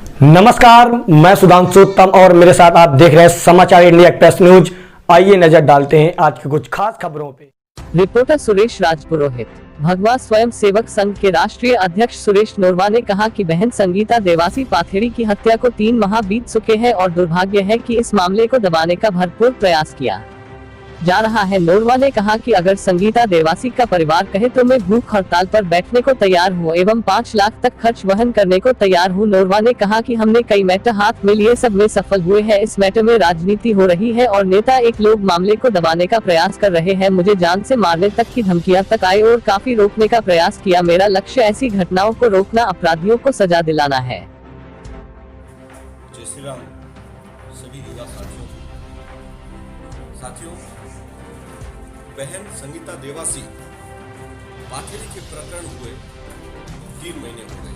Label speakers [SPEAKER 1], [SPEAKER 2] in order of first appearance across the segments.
[SPEAKER 1] नमस्कार, मैं सुधांशु उत्तम और मेरे साथ आप देख रहे हैं समाचार इंडिया एक्सप्रेस न्यूज। आइए नजर डालते हैं आज की कुछ खास खबरों पे।
[SPEAKER 2] रिपोर्टर सुरेश राजपुरोहित। भगवा स्वयं सेवक संघ के राष्ट्रीय अध्यक्ष सुरेश नोरवा ने कहा कि बहन संगीता देवासी पाथेड़ी की हत्या को 3 माह बीत चुके हैं और दुर्भाग्य है कि इस मामले को दबाने का भरपूर प्रयास किया जा रहा है। नोरवा ने कहा कि अगर संगीता देवासी का परिवार कहे तो मैं भूख हड़ताल पर बैठने को तैयार हूँ एवं 5 लाख तक खर्च वहन करने को तैयार हूँ। नोरवा ने कहा कि हमने कई मैटर हाथ में लिए, सब में सफल हुए हैं। इस मैटर में राजनीति हो रही है और नेता एक लोग मामले को दबाने का प्रयास कर रहे हैं। मुझे जान से मारने तक की धमकियां तक आई और काफी रोकने का प्रयास किया। मेरा लक्ष्य ऐसी घटनाओं को रोकना, अपराधियों को सजा दिलाना है।
[SPEAKER 3] जय श्री राम। सभी युवा साथियों, बहन संगीता देवासी पाथेड़ी के प्रकरण हुए 3 महीने हो गए।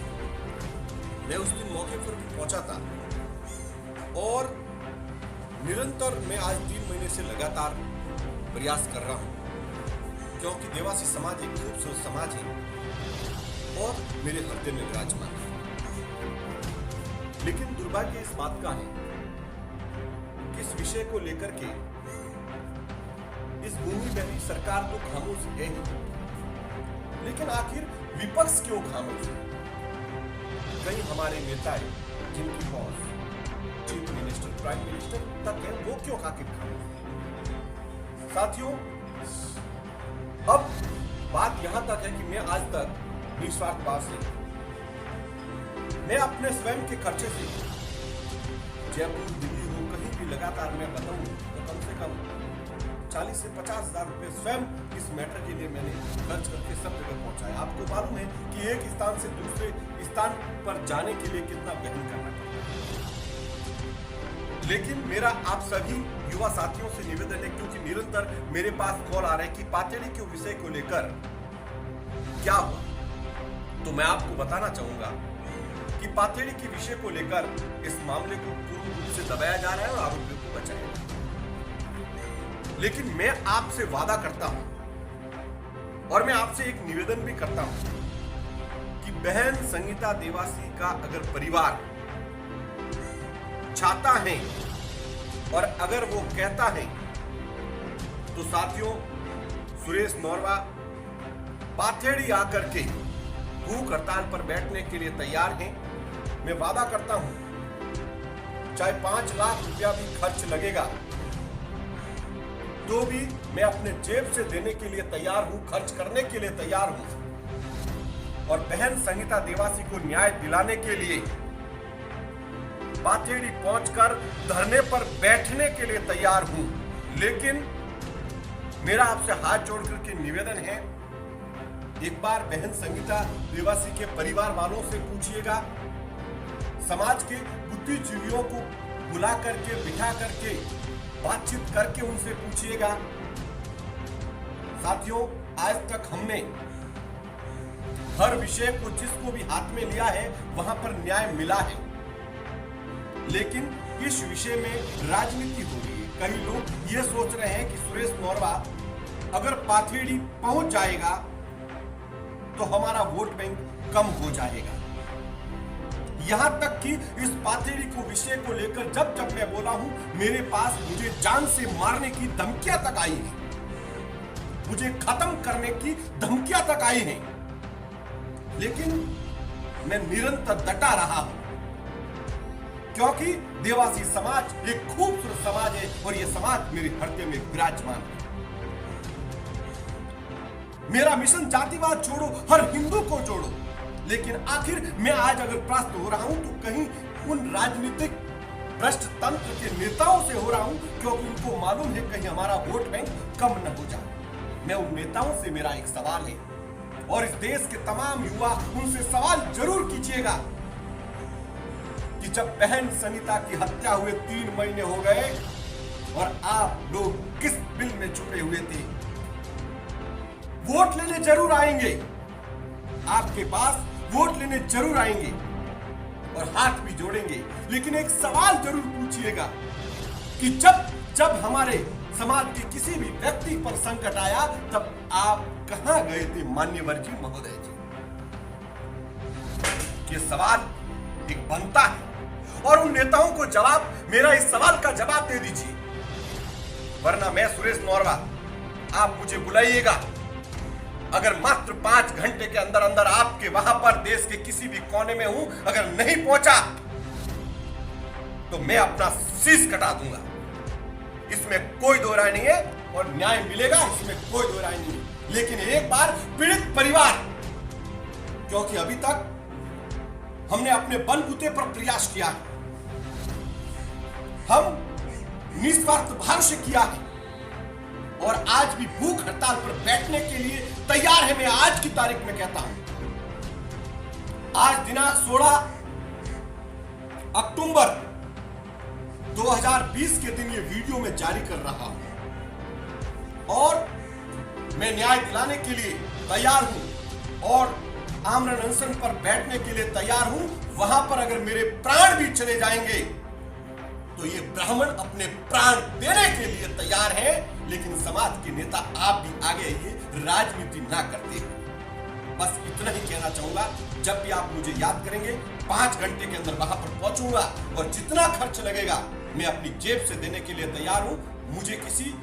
[SPEAKER 3] मैं उस दिन मौके पर पहुंचा था और निरंतर मैं आज 3 महीने से लगातार प्रयास कर रहा हूं, क्योंकि देवासी समाज एक खूबसूरत समाज है और मेरे हृदय में विराजमान है। लेकिन दुर्भाग्य इस बात का है कि इस विषय को लेकर के इस भूमि बहनी सरकार तो खामोश है ही, लेकिन आखिर विपक्ष क्यों खामोश है? कई हमारे नेता है जिनकी पहुंच चीफ मिनिस्टर, प्राइम मिनिस्टर तक है, वो क्यों आखिर खामोश है? साथियों, अब बात यहां तक है कि मैं आज तक निस्वार्थ भाव से मैं अपने स्वयं के खर्चे से जयपुर, दिल्ली हो कहीं भी लगातार मैं बताऊं तो कम से कम 40 से 50 हजार रुपए स्वयं इस मैटर के लिए मैंने खर्च करके सब जगह पहुंचाया। आपको मालूम है कि एक स्थान से दूसरे स्थान पर जाने के लिए कितना वहन करना पड़ता है। लेकिन मेरा आप सभी युवा साथियों से निवेदन है, क्योंकि निरंतर मेरे पास कॉल आ रहे हैं कि पाथेड़ी के विषय को लेकर क्या हुआ, तो मैं आपको बताना चाहूंगा कि पाथेड़ी के विषय को लेकर इस मामले को पूर्ण रूप से दबाया जा रहा है और आरोपियों को बचाया जा रहा है। लेकिन मैं आपसे वादा करता हूं और मैं आपसे एक निवेदन भी करता हूं कि बहन संगीता देवासी का अगर परिवार चाहता है और अगर वो कहता है तो साथियों, सुरेश नोरवा पाथेड़ी आकर के भूख हड़ताल पर बैठने के लिए तैयार हैं। मैं वादा करता हूं चाहे 5 लाख रुपया भी खर्च लगेगा तो भी मैं अपने जेब से देने के लिए तैयार हूं, खर्च करने के लिए तैयार हूं और बहन संगीता देवासी को न्याय दिलाने के लिए पाथेड़ी पहुंचकर धरने पर बैठने के लिए तैयार हूं। लेकिन मेरा आपसे हाथ जोड़ करके निवेदन है, एक बार बहन संगीता देवासी के परिवार वालों से पूछिएगा, समाज के बुद्धिजीवियों को बुला करके, बिठा करके, बातचीत करके उनसे पूछिएगा। साथियों, आज तक हमने हर विषय को जिसको भी हाथ में लिया है वहां पर न्याय मिला है, लेकिन इस विषय में राजनीति हो रही है। कई लोग ये सोच रहे हैं कि सुरेश नोरवा अगर पाथेड़ी पहुंच जाएगा तो हमारा वोट बैंक कम हो जाएगा। यहां तक कि इस पाथेड़ी को विषय को लेकर जब जब मैं बोला हूं, मेरे पास मुझे जान से मारने की धमकियां तक आई हैं, मुझे खत्म करने की धमकियां तक आई हैं, लेकिन मैं निरंतर डटा रहा हूं, क्योंकि देवासी समाज एक खूबसूरत समाज है और यह समाज मेरे हृदय में विराजमान है। मेरा मिशन जातिवाद छोड़ो, हर हिंदू को जोड़ो। लेकिन आखिर मैं आज अगर परास्त हो रहा हूं तो कहीं उन राजनीतिक भ्रष्ट तंत्र के नेताओं से हो रहा हूं, क्योंकि उनको मालूम है कहीं हमारा वोट बैंक कम न हो जाए। मैं उन नेताओं से मेरा एक सवाल है और इस देश के तमाम युवा उनसे सवाल जरूर कीजिएगा कि जब बहन संगीता की हत्या हुए 3 महीने हो गए और आप लोग किस बिल में छुपे हुए थे? वोट लेने जरूर आएंगे, आपके पास वोट लेने जरूर आएंगे और हाथ भी जोड़ेंगे, लेकिन एक सवाल जरूर पूछिएगा कि जब हमारे समाज के किसी भी व्यक्ति पर संकट आया तब आप कहां गए थे माननीय जी, महोदय जी? ये सवाल एक बनता है और उन नेताओं को जवाब, मेरा इस सवाल का जवाब दे दीजिए, वरना मैं सुरेश नौरवा, आप मुझे बुलाइएगा। अगर मात्र 5 घंटे के अंदर अंदर आपके वहां पर देश के किसी भी कोने में हूं, अगर नहीं पहुंचा तो मैं अपना शीश कटा दूंगा। इसमें कोई दो राय नहीं है और न्याय मिलेगा, इसमें कोई दो राय नहीं है। लेकिन एक बार पीड़ित परिवार, क्योंकि अभी तक हमने अपने बलबूते पर प्रयास किया है, हम निस्वार्थ भाव से किया है और आज भी भूख हड़ताल पर बैठने के लिए तैयार है। मैं आज की तारीख में कहता हूं, आज दिनांक 16 अक्टूबर 2020 के दिन ये वीडियो मैं जारी कर रहा हूं और मैं न्याय दिलाने के लिए तैयार हूं और आमरण अनशन पर बैठने के लिए तैयार हूं। वहां पर अगर मेरे प्राण भी चले जाएंगे तो ये ब्राह्मण अपने प्राण देने के लिए तैयार हैं। लेकिन समाज के नेता आप भी आगे आइए, राजनीति ना करते हैं। बस इतना ही कहना चाहूंगा। जब भी आप मुझे याद करेंगे, 5 घंटे के अंदर वहां पर पहुंचूंगा और जितना खर्च लगेगा मैं अपनी जेब से देने के लिए तैयार हूं। मुझे किसी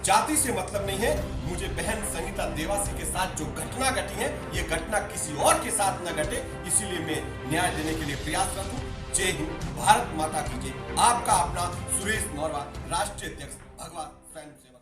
[SPEAKER 3] जाति से मतलब नहीं है। मुझे बहन संगीता देवासी के साथ जो घटना घटी है, ये घटना किसी और के साथ न घटे, इसीलिए मैं न्याय देने के लिए प्रयासरत हूं। जय हिंद, भारत माता की जय। आपका अपना सुरेश नौरवा, राष्ट्रीय अध्यक्ष भगवा स्वयं सेवक।